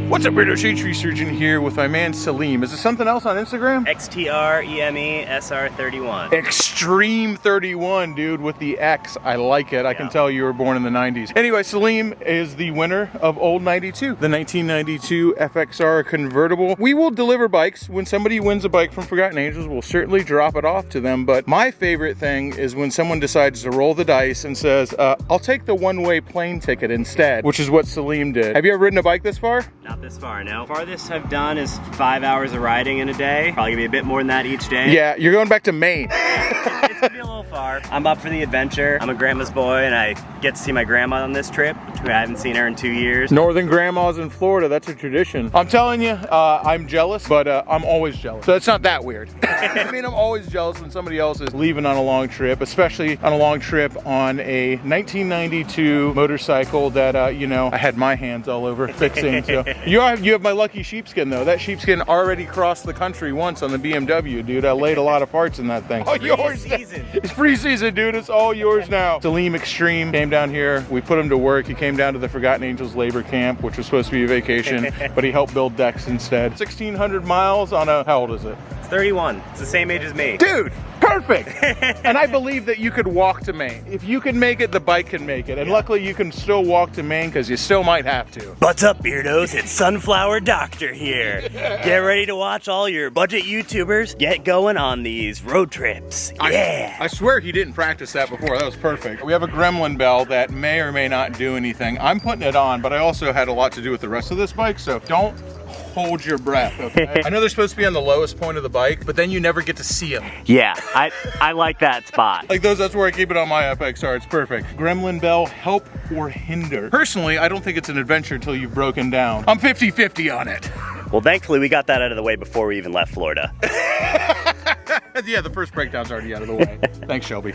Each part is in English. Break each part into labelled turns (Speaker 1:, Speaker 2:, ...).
Speaker 1: What's up, Weirdo Shade Tree Surgeon here with my man Salim. Is it something else on Instagram?
Speaker 2: XTREMESR31.
Speaker 1: Extreme 31, dude, with the X. I like it. I can tell you were born in the 90s. Anyway, Salim is the winner of Old 92, the 1992 FXR convertible. We will deliver bikes. When somebody wins a bike from Forgotten Angels, we'll certainly drop it off to them. But my favorite thing is when someone decides to roll the dice and says, I'll take the one-way plane ticket instead, which is what Salim did. Have you ever ridden a bike this far?
Speaker 2: Not this far, no. Farthest I've done is 5 hours of riding in a day. Probably gonna be a bit more than that each day.
Speaker 1: Yeah, you're going back to Maine.
Speaker 2: It's gonna be a little far. I'm up for the adventure. I'm a grandma's boy and I get to see my grandma on this trip. I haven't seen her in 2 years.
Speaker 1: Northern grandmas in Florida, that's a tradition. I'm telling you, I'm jealous, but I'm always jealous. So it's not that weird. I mean, I'm always jealous when somebody else is leaving on a long trip, especially on a long trip on a 1992 motorcycle that, you know, I had my hands all over fixing. So you have my lucky sheepskin though. That sheepskin already crossed the country once on the BMW, dude. I laid a lot of parts in that thing. Oh, yours. It's pre-season, dude. It's all yours now. Salim Extreme came down here. We put him to work. He came down to the Forgotten Angels labor camp, which was supposed to be a vacation, but he helped build decks instead. 1,600 miles on a, how old is it?
Speaker 2: It's 31. It's the same age as me.
Speaker 1: Dude, perfect. And I believe that you could walk to Maine. If you can make it, the bike can make it. And luckily you can still walk to Maine because you still might have to.
Speaker 2: What's up, Beardos? It's Sunflower Doctor here. Get ready to watch all your budget YouTubers get going on these road trips. Yeah.
Speaker 1: I swear he didn't practice that before. That was perfect. We have a gremlin bell that may or may not do anything. I'm putting it on, but I also had a lot to do with the rest of this bike, so don't hold your breath, okay? I know they're supposed to be on the lowest point of the bike, but then you never get to see them.
Speaker 2: Yeah, I like that spot.
Speaker 1: Like those, that's where I keep it on my FXR. It's perfect. Gremlin bell, help or hinder. Personally, I don't think it's an adventure until you've broken down. I'm 50-50 on it.
Speaker 2: Well, thankfully, we got that out of the way before we even left Florida.
Speaker 1: Yeah, the first breakdown's already out of the way. Thanks, Shelby.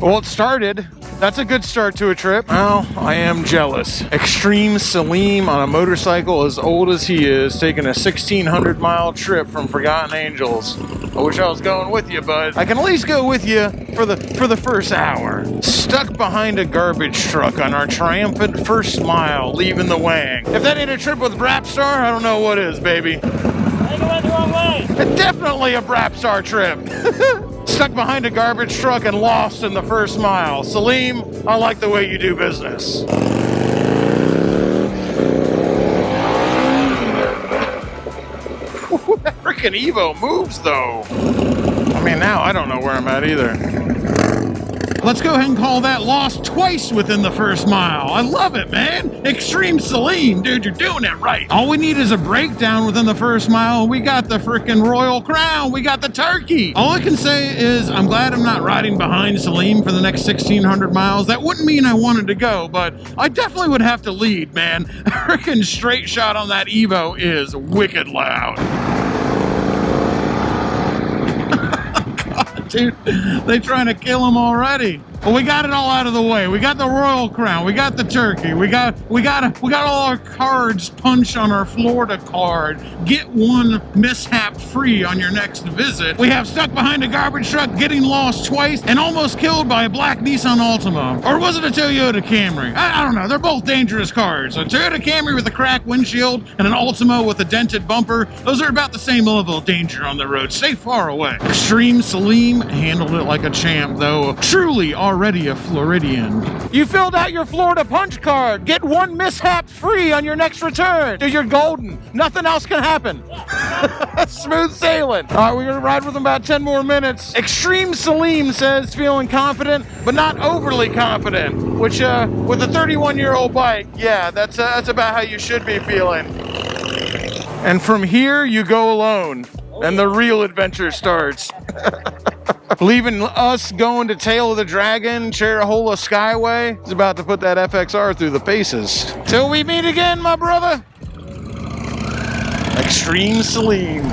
Speaker 1: Well, it started. That's a good start to a trip. Well, I am jealous. Extreme Salim on a motorcycle as old as he is, taking a 1,600-mile trip from Forgotten Angels. I wish I was going with you, bud. I can at least go with you for the first hour. Stuck behind a garbage truck on our triumphant first mile, leaving the Wang. If that ain't a trip with Brapstar, I don't know what is, baby.
Speaker 2: I think I went the wrong way.
Speaker 1: Definitely a Brapstar trip. Stuck behind a garbage truck and lost in the first mile. Salim, I like the way you do business. That freaking Evo moves though. I mean, now I don't know where I'm at either. Let's go ahead and call that lost twice within the first mile. I love it, man. Extreme Salim, dude, you're doing it right. All we need is a breakdown within the first mile. We got the freaking Royal Crown. We got the turkey. All I can say is I'm glad I'm not riding behind Salim for the next 1,600 miles. That wouldn't mean I wanted to go, but I definitely would have to lead, man. A freaking straight shot on that Evo is wicked loud. Dude, they trying to kill him already. Well, we got it all out of the way. We got the Royal Crown. We got the turkey. We got all our cards punched on our Florida card. Get one mishap free on your next visit. We have stuck behind a garbage truck, getting lost twice, and almost killed by a black Nissan Altima. Or was it a Toyota Camry? I don't know. They're both dangerous cars. A Toyota Camry with a cracked windshield and an Altima with a dented bumper. Those are about the same level of danger on the road. Stay far away. Extreme Salim handled it like a champ, though. Truly already a Floridian. You filled out your Florida punch card. Get one mishap free on your next return. Dude, you're golden. Nothing else can happen. Smooth sailing. All right, we're gonna ride with him about 10 more minutes. Extreme Salim says feeling confident, but not overly confident, which with a 31-year-old bike, yeah, that's about how you should be feeling. And from here, you go alone, and the real adventure starts. Leaving us going to Tail of the Dragon, Cherhola Skyway. He's about to put that FXR through the paces. Till we meet again, my brother. Extreme Salim.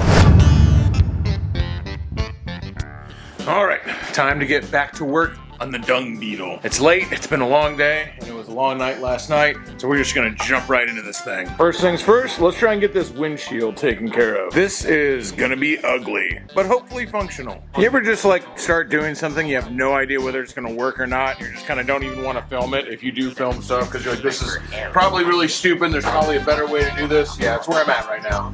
Speaker 1: All right, time to get back to work
Speaker 3: on the Dung Beetle. It's late, it's been a long day, and it was a long night last night, so we're just gonna jump right into this thing. First things first, let's try and get this windshield taken care of. This is gonna be ugly, but hopefully functional. You ever just like start doing something, you have no idea whether it's gonna work or not, you just kind of don't even want to film it if you do film stuff, because you're like, this is probably really stupid, there's probably a better way to do this. Yeah, that's where I'm at right now.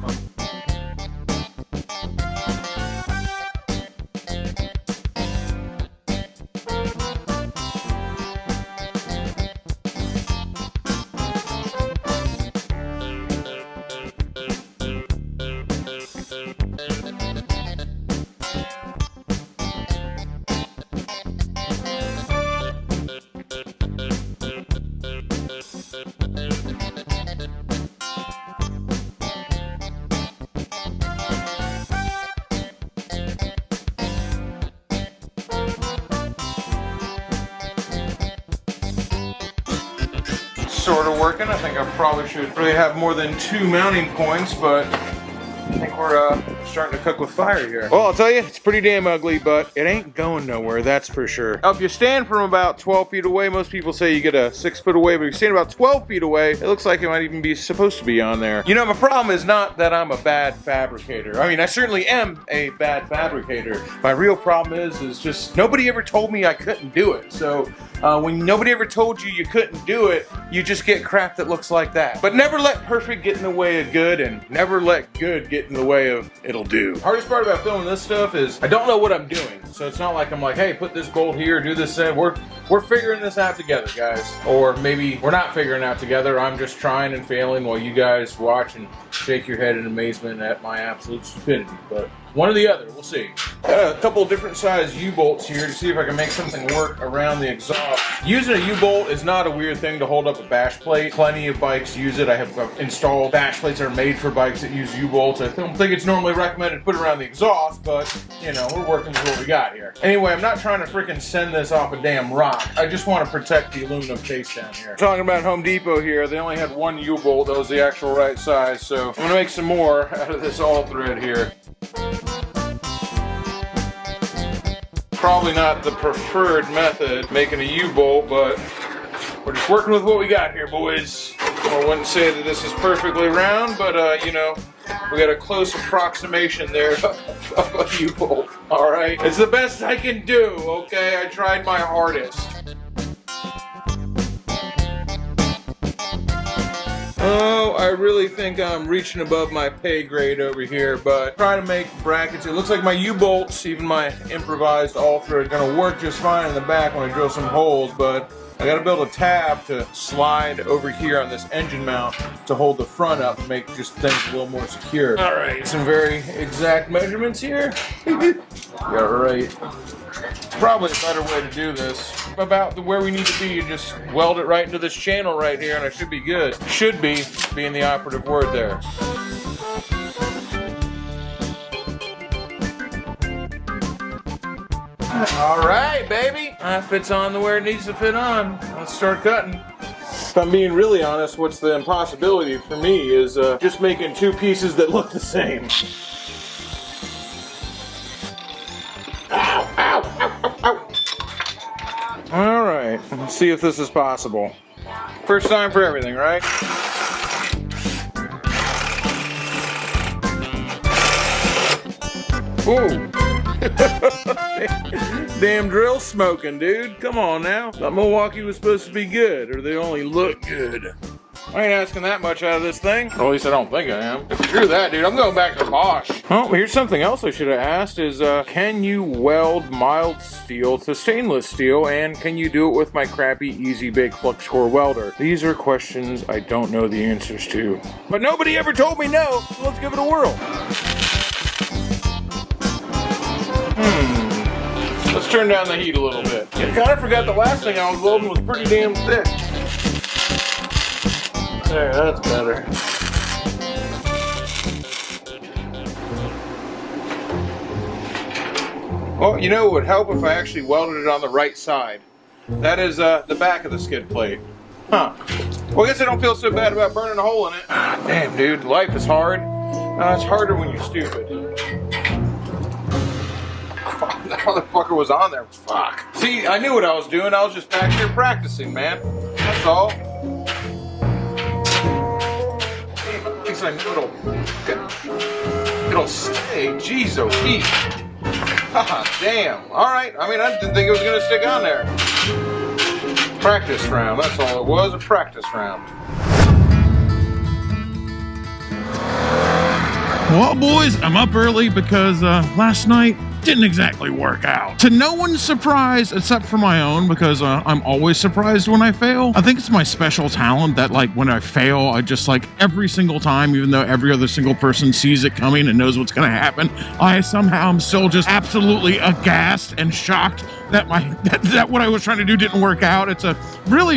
Speaker 3: Sort of working. I think I probably should really have more than 2 mounting points, but I think we're starting to cook with fire here. Well, I'll tell you, it's pretty damn ugly, but it ain't going nowhere, that's for sure. Now, if you stand from about 12 feet away, most people say you get a 6 foot away, but if you stand about 12 feet away, it looks like it might even be supposed to be on there. You know, my problem is not that I'm a bad fabricator. I mean, I certainly am a bad fabricator. My real problem is just nobody ever told me I couldn't do it. So when nobody ever told you you couldn't do it, you just get crap that looks like that. But never let perfect get in the way of good, and never let good get in the way of it'll do. Hardest part about filming this stuff is I don't know what I'm doing. So it's not like I'm like, hey, put this bolt here, do this thing. We're figuring this out together, guys. Or maybe we're not figuring it out together. I'm just trying and failing while you guys watch and shake your head in amazement at my absolute stupidity. But one or the other, we'll see. Got a couple different size U-bolts here to see if I can make something work around the exhaust. Using a U-bolt is not a weird thing to hold up a bash plate. Plenty of bikes use it. I have installed bash plates that are made for bikes that use U-bolts. I don't think it's normally recommended to put it around the exhaust, but you know, we're working with what we got here. Anyway, I'm not trying to freaking send this off a damn rock. I just want to protect the aluminum case down here. Talking about Home Depot here, they only had one U-bolt that was the actual right size, so I'm gonna make some more out of this all thread here. Probably not the preferred method, making a U-bolt, but we're just working with what we got here, boys. I wouldn't say that this is perfectly round, but you know, we got a close approximation there of a U-bolt. All right, it's the best I can do. Okay, I tried my hardest. Oh, I really think I'm reaching above my pay grade over here, but try to make brackets. It looks like my U-bolts, even my improvised all-thread, are gonna work just fine in the back when I drill some holes, but I gotta build a tab to slide over here on this engine mount to hold the front up and make just things a little more secure. All right, some very exact measurements here. Yeah, right. It's probably a better way to do this. About where we need to be, you just weld it right into this channel right here and I should be good. Should be, being the operative word there. All right, baby. That fits on to where it needs to fit on. Let's start cutting. If I'm being really honest, what's the impossibility for me is just making 2 pieces that look the same. Ow, ow, ow, ow, ow. All right, let's see if this is possible. First time for everything, right? Ooh. Damn drill smoking, dude. Come on now. Thought Milwaukee was supposed to be good, or they only look good. I ain't asking that much out of this thing. Or at least I don't think I am. Screw that, dude. I'm going back to Bosch. Oh, here's something else I should have asked is, can you weld mild steel to stainless steel, and can you do it with my crappy Easy Bake Flux Core welder? These are questions I don't know the answers to. But nobody ever told me no, so let's give it a whirl. Let's turn down the heat a little bit. I kind of forgot the last thing I was welding was pretty damn thick. There, that's better. Well, you know what would help if I actually welded it on the right side. That is the back of the skid plate. Huh. Well, I guess I don't feel so bad about burning a hole in it. Ah, damn, dude, life is hard. It's harder when you're stupid. That motherfucker was on there. Fuck. See, I knew what I was doing. I was just back here practicing, man. That's all. At least I knew it'll stay. Jeez, oh, Pete. God damn. All right. I mean, I didn't think it was gonna stick on there. Practice round. That's all it was. A practice round.
Speaker 1: Well, boys, I'm up early because last night didn't exactly work out. To no one's surprise except for my own, because I'm always surprised when I fail. I think it's my special talent that, like, when I fail, I just, like, every single time, even though every other single person sees it coming and knows what's gonna happen, I somehow am still just absolutely aghast and shocked that that what I was trying to do didn't work out. It's a really,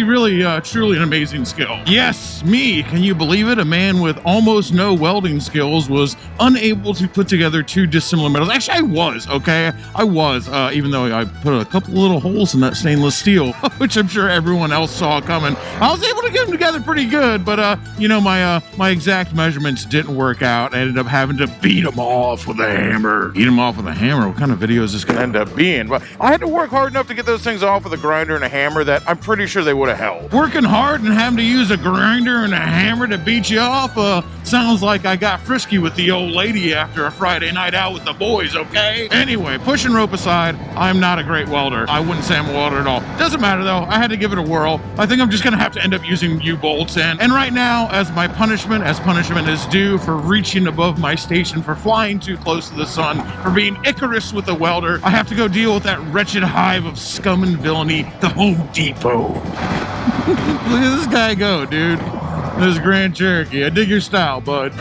Speaker 1: truly an amazing skill. Yes, me. Can you believe it? A man with almost no welding skills was unable to put together two dissimilar metals. Actually, I was, okay? I was, even though I put a couple little holes in that stainless steel, which I'm sure everyone else saw coming. I was able to get them together pretty good, but, you know, my exact measurements didn't work out. I ended up having to beat them off with a hammer. Beat them off with a hammer? What kind of video is this going to end up being? Well, I had to work hard enough to get those things off with a grinder and a hammer that I'm pretty sure they would have held. Working hard and having to use a grinder and a hammer to beat you off sounds like I got frisky with the old lady after a Friday night out with the boys, okay? Anyway, pushing rope aside, I'm not a great welder. I wouldn't say I'm a welder at all. Doesn't matter though, I had to give it a whirl. I think I'm just gonna have to end up using U-bolts and right now, as my punishment, as punishment is due for reaching above my station, for flying too close to the sun, for being Icarus with a welder, I have to go deal with that wretched hive of scum and villainy, the Home Depot. Look at this guy go, dude. This Grand Cherokee. I dig your style, bud.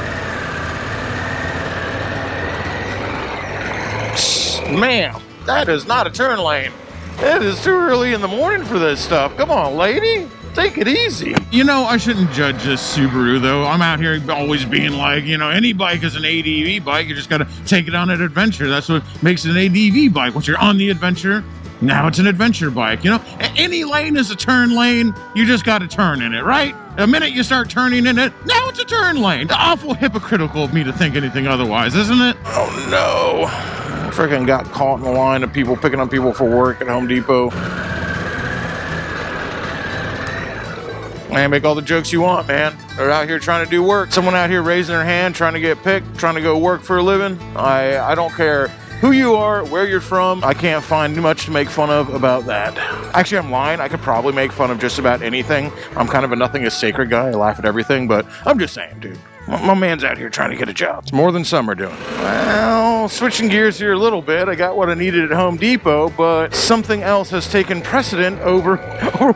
Speaker 1: Ma'am, that is not a turn lane. It is too early in the morning for this stuff. Come on, lady. Take it easy. You know, I shouldn't judge this Subaru, though. I'm out here always being like, you know, any bike is an ADV bike. You just got to take it on an adventure. That's what makes it an ADV bike. Once you're on the adventure, now it's an adventure bike. You know, any lane is a turn lane. You just got to turn in it, right? The minute you start turning in it, now it's a turn lane. Awful hypocritical of me to think anything otherwise, isn't it? Oh, no. Freaking got caught in the line of people picking up people for work at Home Depot. Man, make all the jokes you want, man. They're out here trying to do work. Someone out here raising their hand, trying to get picked, trying to go work for a living. I don't care who you are, where you're from. I can't find much to make fun of about that. Actually, I'm lying. I could probably make fun of just about anything. I'm kind of a nothing is sacred guy. I laugh at everything, but I'm just saying, dude. My man's out here trying to get a job. It's more than some are doing. Well, switching gears here a little bit. I got what I needed at Home Depot, but something else has taken precedent over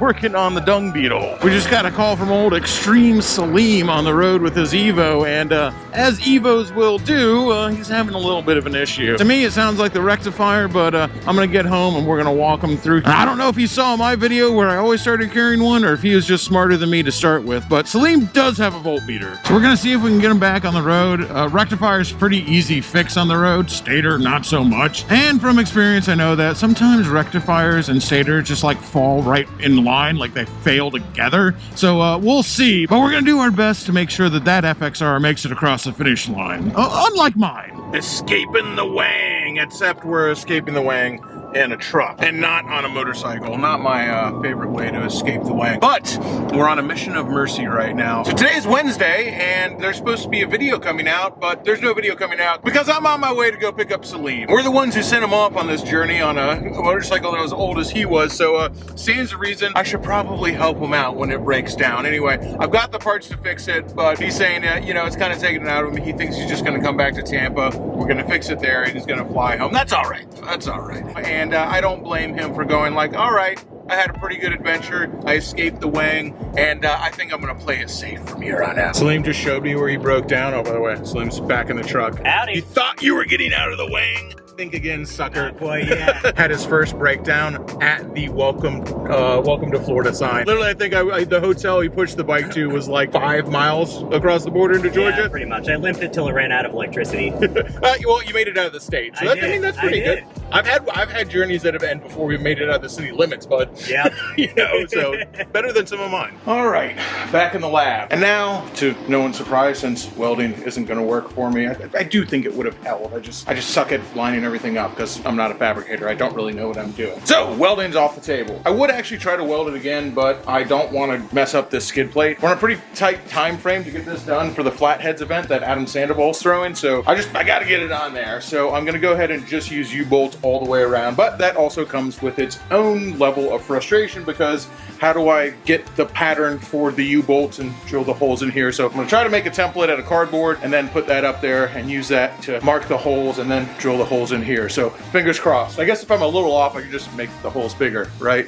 Speaker 1: working on the Dung Beetle. We just got a call from old Extreme Salim on the road with his Evo, and as Evos will do, he's having a little bit of an issue. To me, it sounds like the rectifier, but I'm gonna get home and we're gonna walk him through. And I don't know if he saw my video where I always started carrying one, or if he was just smarter than me to start with, but Salim does have a voltmeter. So we're gonna see if we can get him back on the road. Rectifier is pretty easy fix on the road. Stator, not so much. And from experience, I know that sometimes rectifiers and stator just like fall right in line, like they fail together. So we'll see. But we're gonna do our best to make sure that that FXR makes it across the finish line. Unlike mine. Escaping the wang, except we're escaping the wang in a truck and not on a motorcycle. Not my favorite way to escape the wang. But we're on a mission of mercy right now. So today's Wednesday and there's supposed to be a video coming out, but there's no video coming out because I'm on my way to go pick up Salim. We're the ones who sent him off on this journey on a motorcycle that was as old as he was, so stands to reason I should probably help him out when it breaks down. Anyway, I've got the parts to fix it, but he's saying you know, it's kind of taking it out of him. He thinks he's just gonna come back to Tampa. We're gonna fix it there and he's gonna fly home. That's all right. That's all right. And I don't blame him for going like, all right, I had a pretty good adventure. I escaped the wang, and I think I'm gonna play it safe from here on out. Salim just showed me where he broke down. Oh, by the way, Salim's back in the truck.
Speaker 2: Howdy.
Speaker 3: You thought you were getting out of the wang? Think again, sucker.
Speaker 2: Not quite yet.
Speaker 3: Had his first breakdown at the welcome to Florida sign. Literally, I think the hotel he pushed the bike to was like 5 miles across the border into Georgia.
Speaker 2: Yeah, pretty much. I limped it till it ran out of electricity.
Speaker 3: Well, you made it out of the state, so I mean that's pretty good. I've had journeys that have ended before we made it out of the city limits, bud.
Speaker 2: Yeah.
Speaker 3: You know, so better than some of mine. All right, back in the lab. And now, to no one's surprise, since welding isn't going to work for me, I do think it would have held. I just suck at lining everything up because I'm not a fabricator. I don't really know what I'm doing. So, welding's off the table. I would actually try to weld it again, but I don't want to mess up this skid plate. We're on a pretty tight time frame to get this done for the Flatheads event that Adam Sandoval's throwing, so I got to get it on there. So I'm going to go ahead and just use U-bolts all the way around, but that also comes with its own level of frustration because how do I get the pattern for the U-bolts and drill the holes in here? So I'm going to try to make a template out of cardboard and then put that up there and use that to mark the holes and then drill the holes in here. So fingers crossed. I guess if I'm a little off, I can just make the holes bigger, right?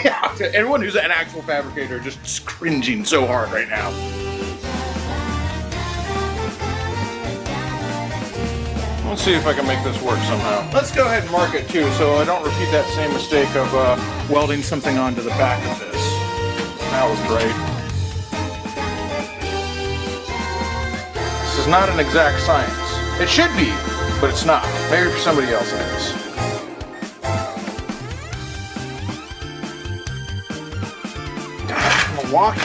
Speaker 3: Yeah, everyone who's an actual fabricator just cringing so hard right now. Let's see if I can make this work somehow. Let's go ahead and mark it too, so I don't repeat that same mistake of welding something onto the back of this. That was great. This is not an exact science. It should be, but it's not. Maybe for somebody else it is. I'm walking.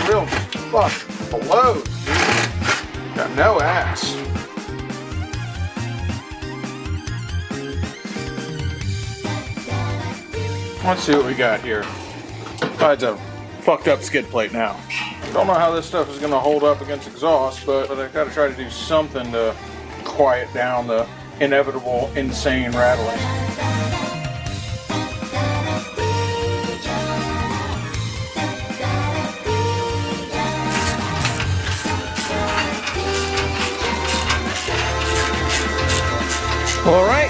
Speaker 3: Real fuck below, dude. Got no ass. Let's see what we got here. Oh, it's a fucked up skid plate now. Don't know how this stuff is gonna hold up against exhaust, but I gotta try to do something to quiet down the inevitable insane rattling. All right.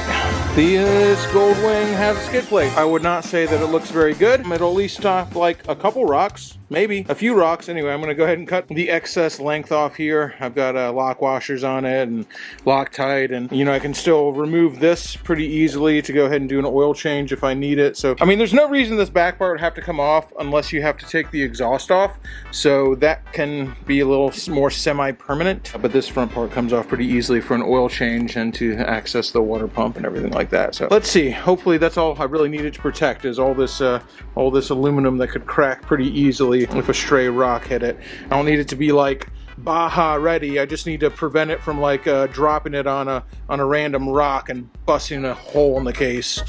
Speaker 3: This Goldwing has a skid plate. I would not say that it looks very good. It'll at least stop like a couple rocks, maybe a few rocks. Anyway, I'm gonna go ahead and cut the excess length off here. I've got lock washers on it and Loctite, and you know, I can still remove this pretty easily to go ahead and do an oil change if I need it. So, I mean, there's no reason this back part would have to come off unless you have to take the exhaust off. So that can be a little more semi-permanent, but this front part comes off pretty easily for an oil change and to access the water pump and everything like that. So let's see. Hopefully that's all I really needed to protect is all this aluminum that could crack pretty easily if a stray rock hit it. I don't need it to be like Baja ready. I just need to prevent it from like dropping it on a random rock and busting a hole in the case.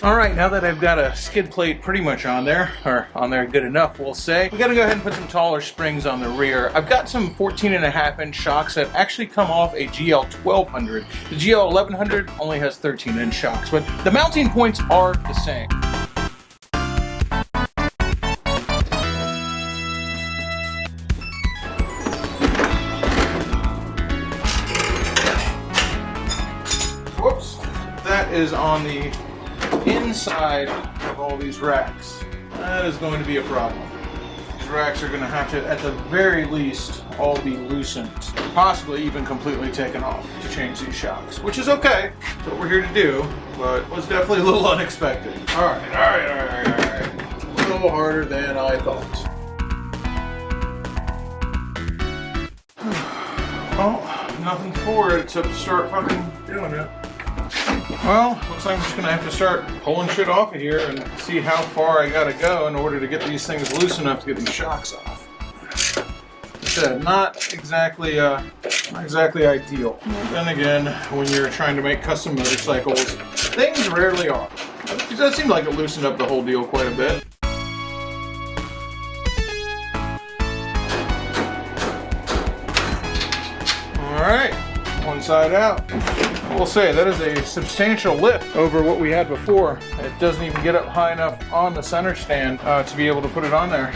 Speaker 3: All right, now that I've got a skid plate pretty much on there, or on there good enough, we'll say, we gotta go ahead and put some taller springs on the rear. I've got some 14.5-inch shocks that actually come off a GL 1200. The GL 1100 only has 13-inch shocks, but the mounting points are the same. Whoops, that is on the inside of all these racks. That is going to be a problem. These racks are going to have to, at the very least, all be loosened, possibly even completely taken off to change these shocks, which is okay. That's what we're here to do, but was definitely a little unexpected. All right. A little harder than I thought. Well, nothing for it except to start fucking doing it. Well, looks like I'm just gonna have to start pulling shit off of here and see how far I gotta go in order to get these things loose enough to get these shocks off. Like I said, not exactly ideal. Then again, when you're trying to make custom motorcycles, things rarely are. It does seem like it loosened up the whole deal quite a bit. All right, one side out. I will say that is a substantial lift over what we had before. It doesn't even get up high enough on the center stand to be able to put it on there.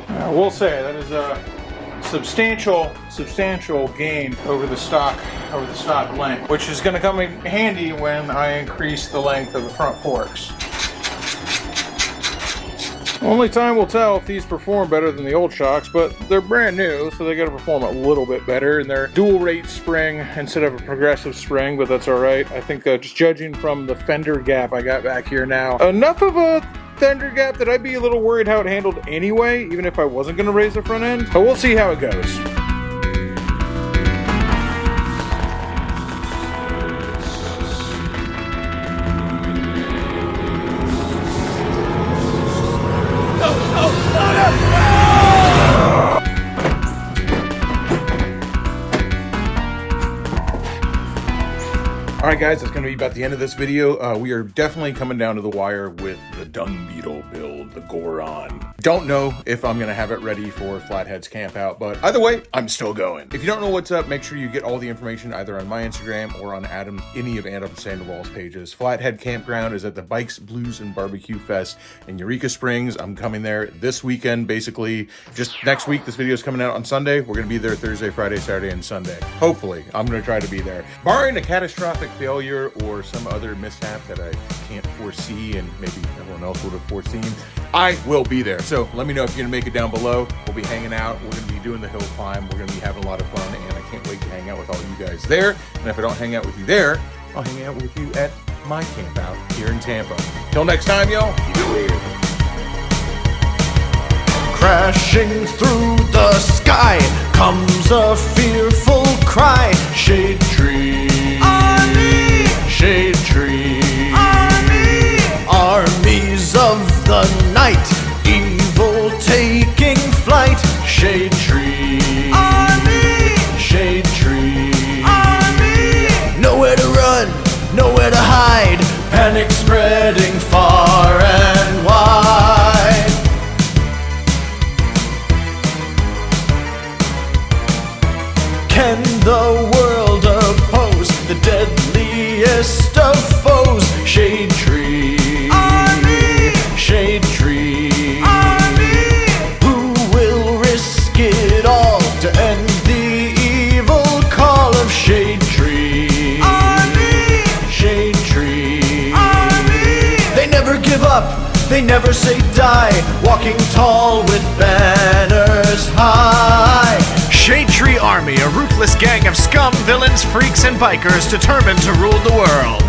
Speaker 3: I will say that is a substantial gain over the stock length, which is going to come in handy when I increase the length of the front forks. Only time will tell if these perform better than the old shocks, but they're brand new, so they gotta perform a little bit better. And they're dual rate spring instead of a progressive spring, but that's all right. I think just judging from the fender gap I got back here now, enough of a fender gap that I'd be a little worried how it handled anyway, even if I wasn't gonna raise the front end. But we'll see how it goes. right, guys, that's going to be about the end of this video. We are definitely coming down to the wire with the Dung Beetle build, the Goron. Don't know if I'm going to have it ready for Flathead's camp out, but either way, I'm still going. If you don't know what's up, make sure you get all the information either on my Instagram or on any of Adam Sandoval's pages. Flathead Campground is at the Bikes, Blues, and Barbecue Fest in Eureka Springs. I'm coming there this weekend, basically just next week. This video is coming out on Sunday. We're going to be there Thursday, Friday, Saturday, and Sunday. Hopefully, I'm going to try to be there. Barring a catastrophic failure or some other mishap that I can't foresee and maybe everyone else would have foreseen, I will be there. So let me know if you're gonna make it down below. We'll be hanging out. We're gonna be doing the hill climb. We're gonna be having a lot of fun, and I can't wait to hang out with all you guys there. And if I don't hang out with you there, I'll hang out with you at my camp out here in Tampa. Till next time, y'all, keep it weird.
Speaker 4: Crashing through the sky comes a fearful cry. Shade tree, army. Shade tree, army. Armies of the night, evil taking flight. Shade tree, army. Shade tree, army. Nowhere to run, nowhere to hide. Panic spreading far and wide. Can the world oppose the deadliest of foes? Shade tree, army. Shade tree, army. Who will risk it all to end the evil call of Shade tree, army. Shade tree, army. They never give up, they never say die, walking tall with banners high. Shade Tree Army, a ruthless gang of scum, villains, freaks, and bikers determined to rule the world.